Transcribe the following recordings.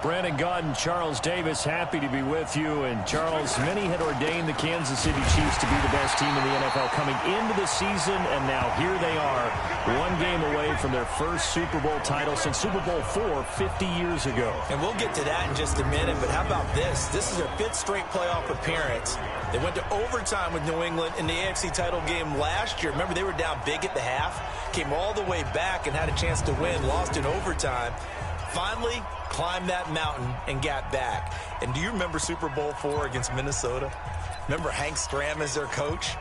Brandon Gott and Charles Davis, happy to be with you. And Charles, many had ordained the Kansas City Chiefs to be the best team in the NFL coming into the season, and now here they are, one game away from their first Super Bowl title since Super Bowl IV 50 years ago. And we'll get to that in just a minute, but how about this? This is their 5th straight playoff appearance. They went to overtime with New England in the AFC title game last year. Remember, they were down big at the half, came all the way back and had a chance to win, lost in overtime. Finally climbed that mountain and got back. And do you remember Super Bowl IV against Minnesota? Remember Hank Stram as their coach?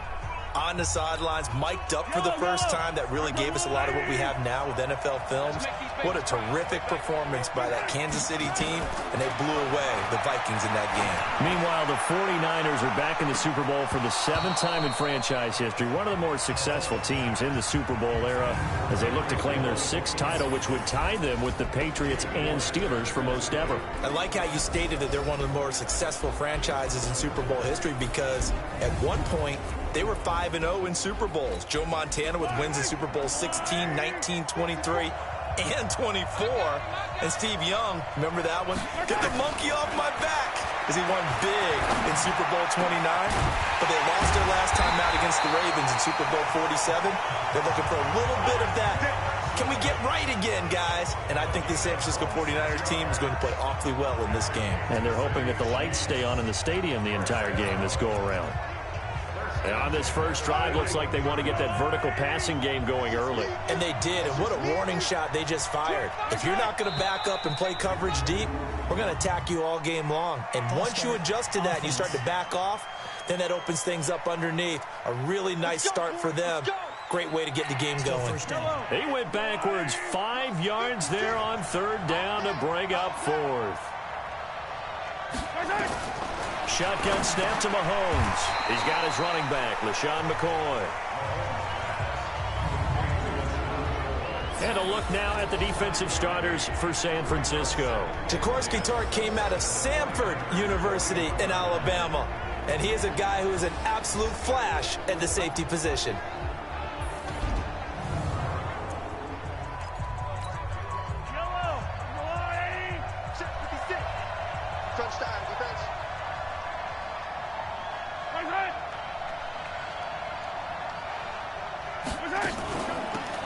On the sidelines, mic'd up for the first time. That really gave us a lot of what we have now with NFL films. What a terrific performance by that Kansas City team, and they blew away the Vikings in that game. Meanwhile, the 49ers are back in the Super Bowl for the 7th time in franchise history. One of the more successful teams in the Super Bowl era as they look to claim their 6th title, which would tie them with the Patriots and Steelers for most ever. I like how you stated that they're one of the more successful franchises in Super Bowl history because at one point, they were 5-0 in Super Bowls. Joe Montana with wins in Super Bowl 16, 19, 23, and 24. And Steve Young, remember that one? Get the monkey off my back as he won big in Super Bowl 29. But they lost their last time out against the Ravens in Super Bowl 47. They're looking for a little bit of that. Can we get right again, guys? And I think the San Francisco 49ers team is going to play awfully well in this game. And they're hoping that the lights stay on in the stadium the entire game this go-around. And on this first drive, looks like they want to get that vertical passing game going early. And they did, and what a warning shot they just fired. If you're not going to back up and play coverage deep, we're going to attack you all game long. And once you adjust to that and you start to back off, then that opens things up underneath. A really nice start for them. Great way to get the game going. He went backwards 5 yards there on 3rd down to bring up 4th. Shotgun snap to Mahomes. He's got his running back, LaShawn McCoy. And a look now at the defensive starters for San Francisco. Jaworski Tartt came out of Samford University in Alabama. And he is a guy who is an absolute flash at the safety position.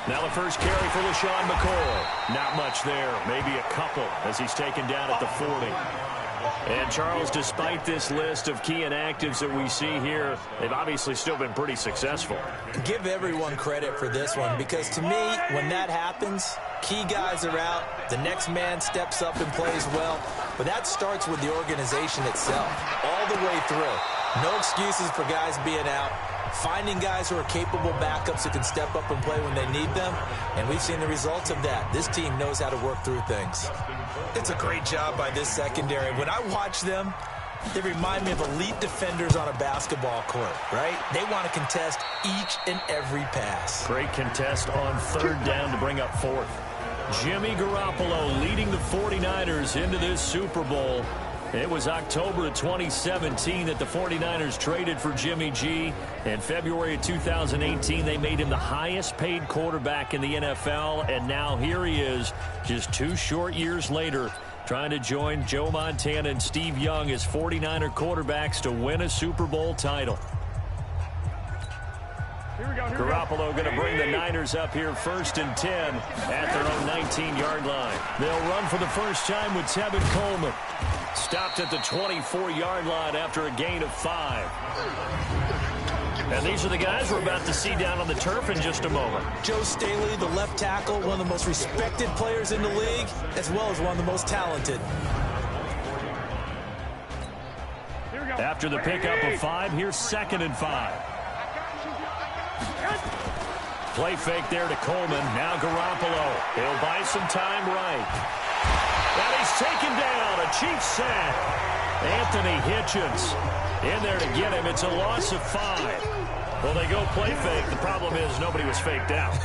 Now the first carry for LaShawn McCoy. Not much there, maybe a couple as he's taken down at the 40. And Charles, despite this list of key inactives that we see here, they've obviously still been pretty successful. Give everyone credit for this one because to me, when that happens, key guys are out, the next man steps up and plays well, but that starts with the organization itself, all the way through. No excuses for guys being out. Finding guys who are capable backups who can step up and play when they need them, and we've seen the results of that. This team knows how to work through things. It's a great job by this secondary. When I watch them, they remind me of elite defenders on a basketball court, right? They want to contest each and every pass. Great contest on 3rd down to bring up 4th. Jimmy Garoppolo leading the 49ers into this Super Bowl. It was October of 2017 that the 49ers traded for Jimmy G. In February of 2018, they made him the highest-paid quarterback in the NFL. And now here he is, just 2 short years later, trying to join Joe Montana and Steve Young as 49er quarterbacks to win a Super Bowl title. Garoppolo going to bring the Niners up here 1st and 10 at their own 19-yard line. They'll run for the first time with Tevin Coleman. Stopped at the 24-yard line after a gain of 5. And these are the guys we're about to see down on the turf in just a moment. Joe Staley, the left tackle, one of the most respected players in the league, as well as one of the most talented. After the pickup of 5, here's 2nd and 5. Play fake there to Coleman. Now Garoppolo. He'll buy some time right. And he's taken down. A Chiefs sack. Anthony Hitchens in there to get him. It's a loss of 5. Well, they go play fake. The problem is nobody was faked out.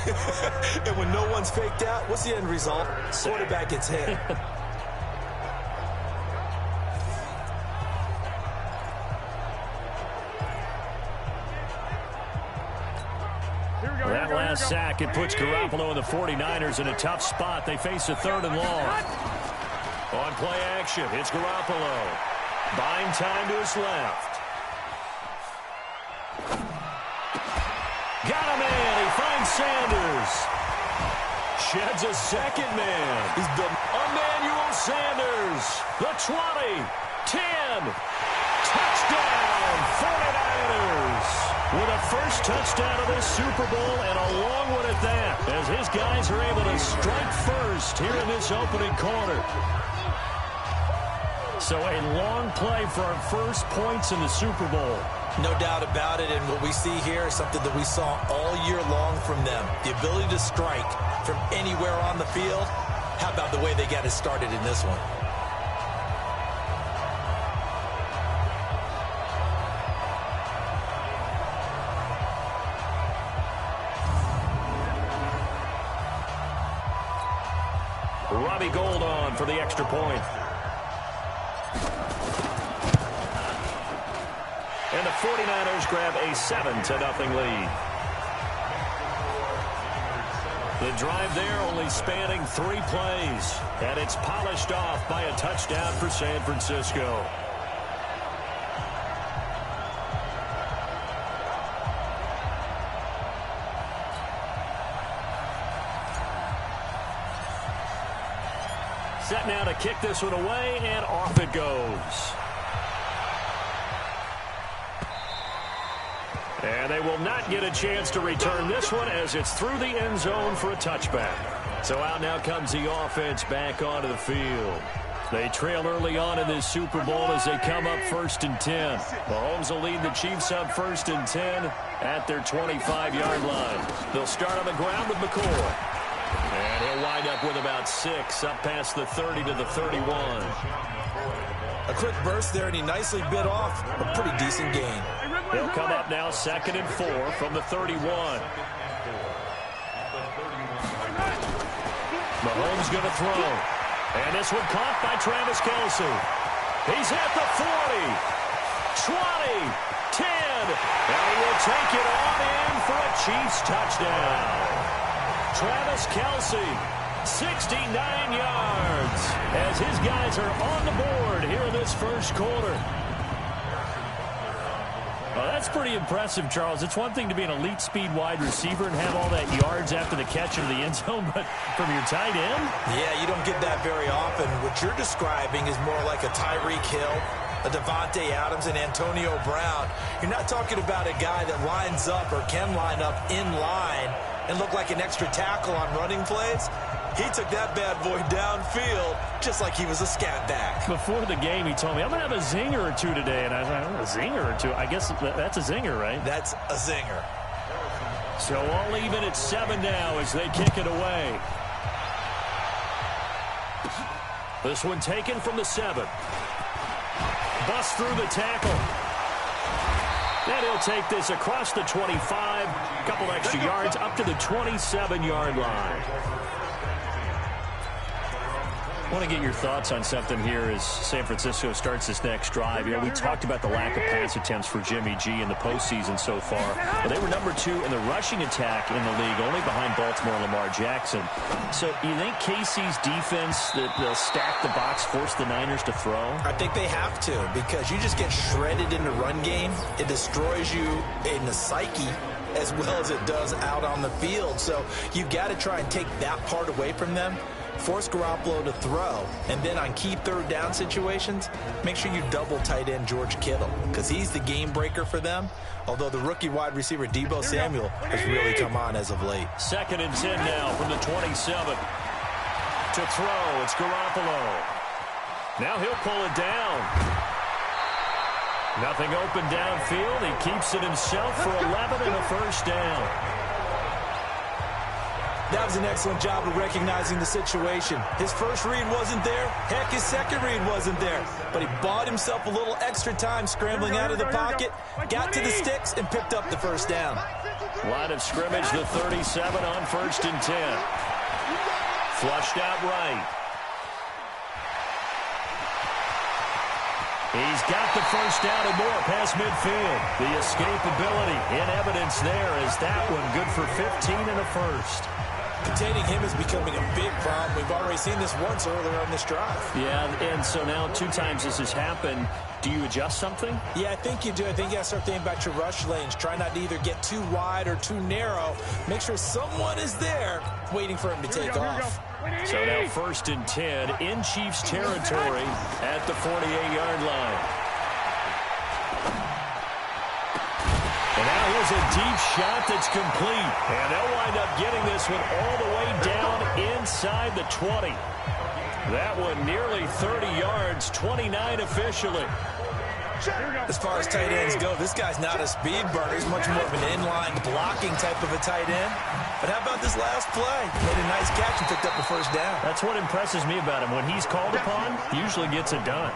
And when no one's faked out, what's the end result? Quarterback gets hit. That last sack, it puts Garoppolo and the 49ers in a tough spot. They face a 3rd and long. On play action, it's Garoppolo. Buying time to his left. Got a man. He finds Sanders. Sheds a second man. He's done. Emmanuel Sanders. The 20. 10. Touchdown, 49ers. With a first touchdown of this Super Bowl, and a long one at that, as his guys are able to strike first here in this opening quarter. So a long play for our first points in the Super Bowl. No doubt about it, and what we see here is something that we saw all year long from them. The ability to strike from anywhere on the field. How about the way they got it started in this one? Robbie Gould on for the extra point. And the 49ers grab a 7-0 lead. The drive there only spanning 3 plays. And it's polished off by a touchdown for San Francisco. Set now to kick this one away, and off it goes. And they will not get a chance to return this one as it's through the end zone for a touchback. So out now comes the offense back onto the field. They trail early on in this Super Bowl as they come up 1st and 10. Mahomes will lead the Chiefs up 1st and 10 at their 25-yard line. They'll start on the ground with McCoy. And he'll wind up with about 6, up past the 30 to the 31. A quick burst there, and he nicely bit off a pretty decent gain. They'll come up now 2nd and 4 from the 31. Mahomes going to throw. And this one caught by Travis Kelce. He's at the 40, 20, 10. And he will take it on in for a Chiefs touchdown. Travis Kelce, 69 yards, as his guys are on the board here in this first quarter. Well, that's pretty impressive, Charles. It's one thing to be an elite speed wide receiver and have all that yards after the catch into the end zone, but from your tight end? Yeah, you don't get that very often. What you're describing is more like a Tyreek Hill, a Devontae Adams, and Antonio Brown. You're not talking about a guy that lines up or can line up in line and look like an extra tackle on running plays. He took that bad boy downfield just like he was a scat back. Before the game, he told me, I'm going to have a zinger or two today. And I was like, a zinger or two? I guess that's a zinger, right? That's a zinger. So all even at 7 now as they kick it away. This one taken from the 7. Bust through the tackle. And he'll take this across the 25. A couple extra yards up to the 27-yard line. I want to get your thoughts on something here as San Francisco starts this next drive. You know, we talked about the lack of pass attempts for Jimmy G in the postseason so far. But they were number 2 in the rushing attack in the league, only behind Baltimore and Lamar Jackson. So you think KC's defense, that they'll stack the box, force the Niners to throw? I think they have to, because you just get shredded in the run game. It destroys you in the psyche as well as it does out on the field. So you've got to try and take that part away from them. Force Garoppolo to throw, and then on key third down situations, make sure you double tight end George Kittle, because he's the game breaker for them, although the rookie wide receiver Deebo Samuel has really come on as of late. 2nd and 10 now from the 27. To throw, it's Garoppolo. Now he'll pull it down. Nothing open downfield. He keeps it himself for 11 and a first down. That was an excellent job of recognizing the situation. His first read wasn't there. Heck, his second read wasn't there. But he bought himself a little extra time scrambling out of the pocket, got to the sticks, and picked up the first down. Line of scrimmage, the 37 on 1st and 10. Flushed out right. He's got the first down and more past midfield. The escapability in evidence there is that one good for 15 and a first. Containing him is becoming a big problem. We've already seen this once earlier on this drive. Yeah, and so now 2 times this has happened. Do you adjust something? Yeah, I think you do. I think you got to start thinking about your rush lanes. Try not to either get too wide or too narrow. Make sure someone is there waiting for him to take off. So now 1st and 10 in Chiefs territory at the 48-yard line. And now here's a deep shot that's complete. And they'll wind up getting this one all the way down inside the 20. That one nearly 30 yards, 29 officially. As far as tight ends go, this guy's not a speed burner. He's much more of an inline blocking type of a tight end. But how about this last play? Made a nice catch and picked up a 1st down. That's what impresses me about him. When he's called upon, usually gets it done.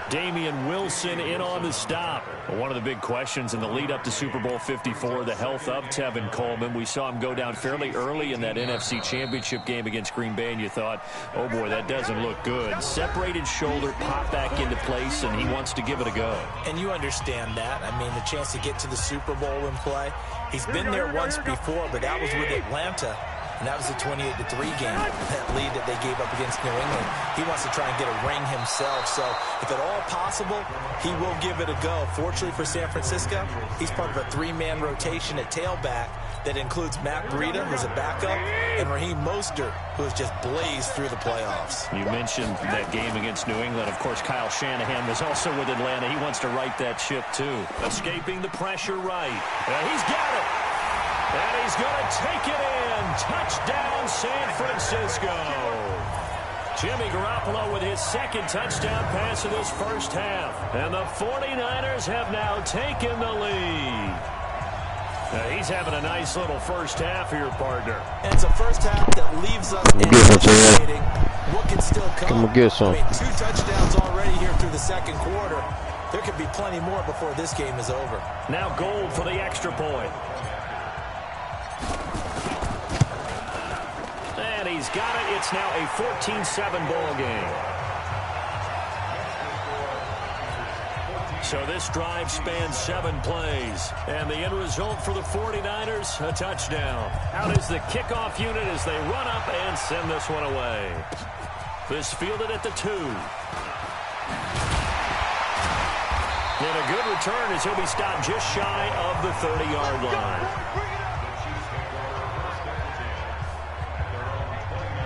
Damian Wilson in on the stop. One of the big questions in the lead up to Super Bowl 54, the health of Tevin Coleman. We saw him go down fairly early in that NFC Championship game against Green Bay, and you thought, oh boy, that doesn't look good. Separated shoulder, popped back into place, and he wants to give it a go. And you understand that. I mean, the chance to get to the Super Bowl and play. He's been there once before, but that was with Atlanta. And that was a 28-3 game, that lead that they gave up against New England. He wants to try and get a ring himself. So if at all possible, he will give it a go. Fortunately for San Francisco, he's part of a 3-man rotation at tailback that includes Matt Breida, who's a backup, and Raheem Mostert, who has just blazed through the playoffs. You mentioned that game against New England. Of course, Kyle Shanahan was also with Atlanta. He wants to right that ship, too. Escaping the pressure right. He's got it. And he's going to take it in. Touchdown, San Francisco. Jimmy Garoppolo with his 2nd touchdown pass of this 1st half. And the 49ers have now taken the lead. He's having a nice little 1st half here, partner. And it's a 1st half that leaves us anticipating what can still come. I'm gonna get some. I mean, 2 touchdowns already here through the 2nd quarter. There could be plenty more before this game is over. Now Gold for the extra point. And he's got it. It's now a 14-7 ball game. So this drive spans 7 plays. And the end result for the 49ers, a touchdown. Out is the kickoff unit as they run up and send this one away. This fielded at the 2. And a good return as he'll be stopped just shy of the 30-yard line.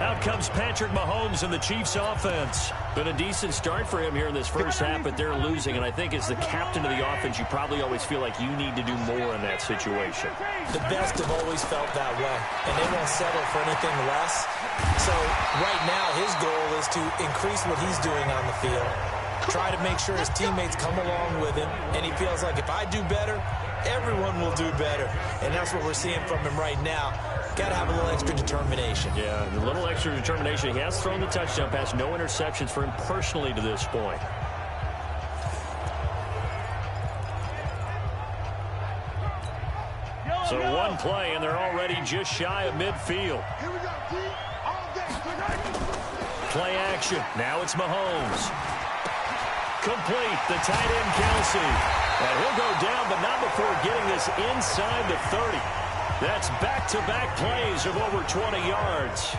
Out comes Patrick Mahomes and the Chiefs offense. Been a decent start for him here in this 1st half, but they're losing. And I think as the captain of the offense, you probably always feel like you need to do more in that situation. The best have always felt that way, and they won't settle for anything less. So right now his goal is to increase what he's doing on the field, try to make sure his teammates come along with him, and he feels like if I do better, everyone will do better. And that's what we're seeing from him right now. Got to have a little extra determination. Yeah, a little extra determination. He has thrown the touchdown pass. No interceptions for him personally to this point. So 1 play, and they're already just shy of midfield. Play action. Now it's Mahomes. Complete. The tight end, Kelsey. And he'll go down, but not before getting this inside the 30. That's back-to-back plays of over 20 yards.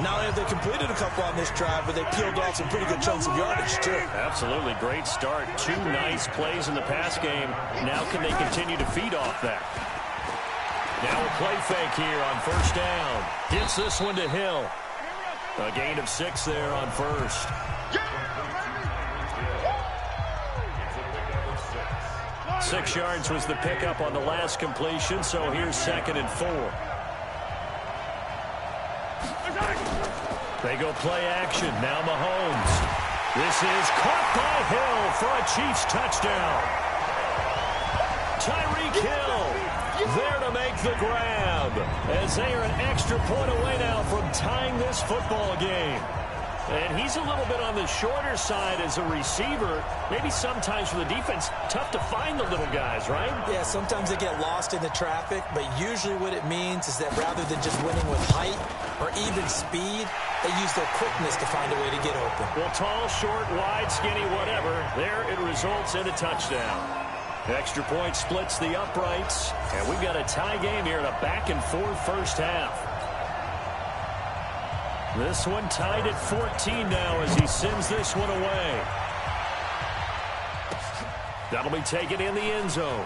Not only have they completed a couple on this drive, but they peeled off some pretty good chunks of yardage, too. Absolutely. Great start. 2 nice plays in the pass game. Now can they continue to feed off that? Now a play fake here on 1st down. Gets this one to Hill. A gain of 6 there on 1st. 6 yards was the pickup on the last completion, so here's 2nd and 4. They go play action. Now Mahomes. This is caught by Hill for a Chiefs touchdown. Tyreek Hill there to make the grab as they are an extra point away now from tying this football game. And he's a little bit on the shorter side as a receiver. Maybe sometimes for the defense, tough to find the little guys, right? Yeah, sometimes they get lost in the traffic, but usually what it means is that rather than just winning with height or even speed, they use their quickness to find a way to get open. Well, tall, short, wide, skinny, whatever, there it results in a touchdown. Extra point splits the uprights, and we've got a tie game here in a back-and-forth 1st half. This one tied at 14 now as he sends this one away. That'll be taken in the end zone.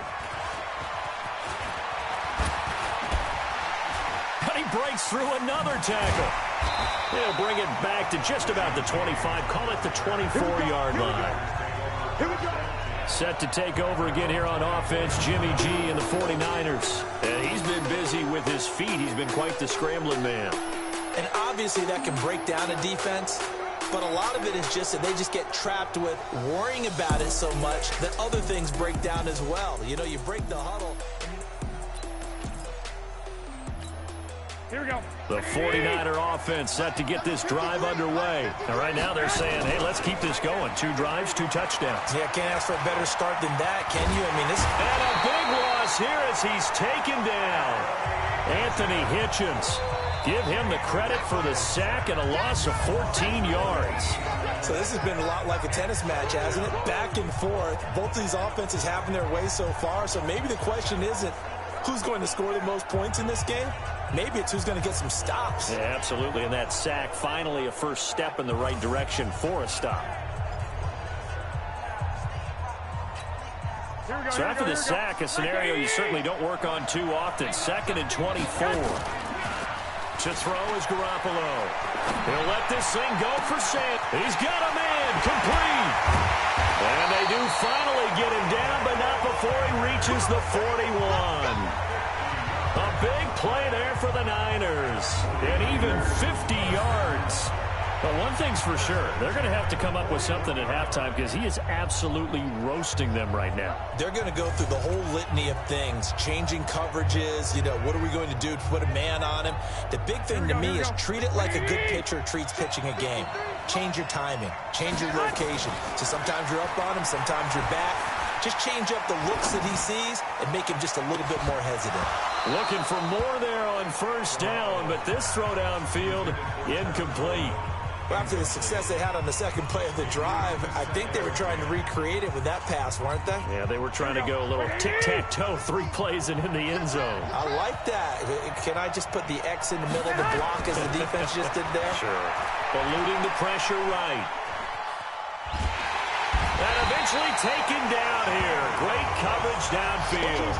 And he breaks through another tackle. He'll bring it back to just about the 25. Call it the 24-yard line. Here we go. Set to take over again here on offense, Jimmy G and the 49ers. And he's been busy with his feet. He's been quite the scrambling man. And obviously that can break down a defense, but a lot of it is just that they just get trapped with worrying about it so much that other things break down as well. You know, you break the huddle. Here we go. The 49er offense set to get this drive underway. And right now they're saying, hey, let's keep this going. 2 drives, 2 touchdowns. Yeah, can't ask for a better start than that, can you? I mean, this... And a big loss here as he's taken down. Anthony Hitchens. Give him the credit for the sack and a loss of 14 yards. So this has been a lot like a tennis match, hasn't it? Back and forth. Both of these offenses having their way so far. So maybe the question isn't who's going to score the most points in this game. Maybe it's who's going to get some stops. Yeah, absolutely. And that sack, finally a first step in the right direction for a stop. So after the sack, a scenario you certainly don't work on too often. 2nd and 24. To throw is Garoppolo. He'll let this thing go for Sam. He's got a man complete. And they do finally get him down, but not before he reaches the 41. A big play there for the Niners. And even 50 yards. But one thing's for sure, they're going to have to come up with something at halftime because he is absolutely roasting them right now. They're going to go through the whole litany of things, changing coverages, you know, what are we going to do to put a man on him? The big thing to me is treat it like a good pitcher treats pitching a game. Change your timing, change your location. So sometimes you're up on him, sometimes you're back. Just change up the looks that he sees and make him just a little bit more hesitant. Looking for more there on first down, but this throw downfield incomplete. Well, after the success they had on the second play of the drive, I think they were trying to recreate it with that pass, weren't they? Yeah, they were trying to go a little tic-tac-toe, 3 plays and in the end zone. I like that. Can I just put the X in the middle of the block as the defense just did there? Sure. Eluding the pressure right. And eventually taken down here. Great coverage downfield.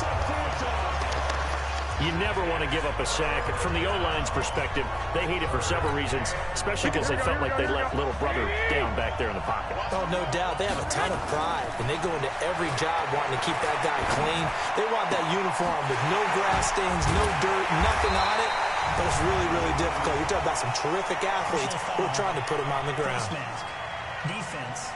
You never want to give up a sack. And from the O-line's perspective, they hate it for several reasons, especially because they felt like they let little brother down back there in the pocket. Oh, no doubt. They have a ton of pride, and they go into every job wanting to keep that guy clean. They want that uniform with no grass stains, no dirt, nothing on it. But it's really, really difficult. You're talking about some terrific athletes who are trying to put him on the ground. Defense.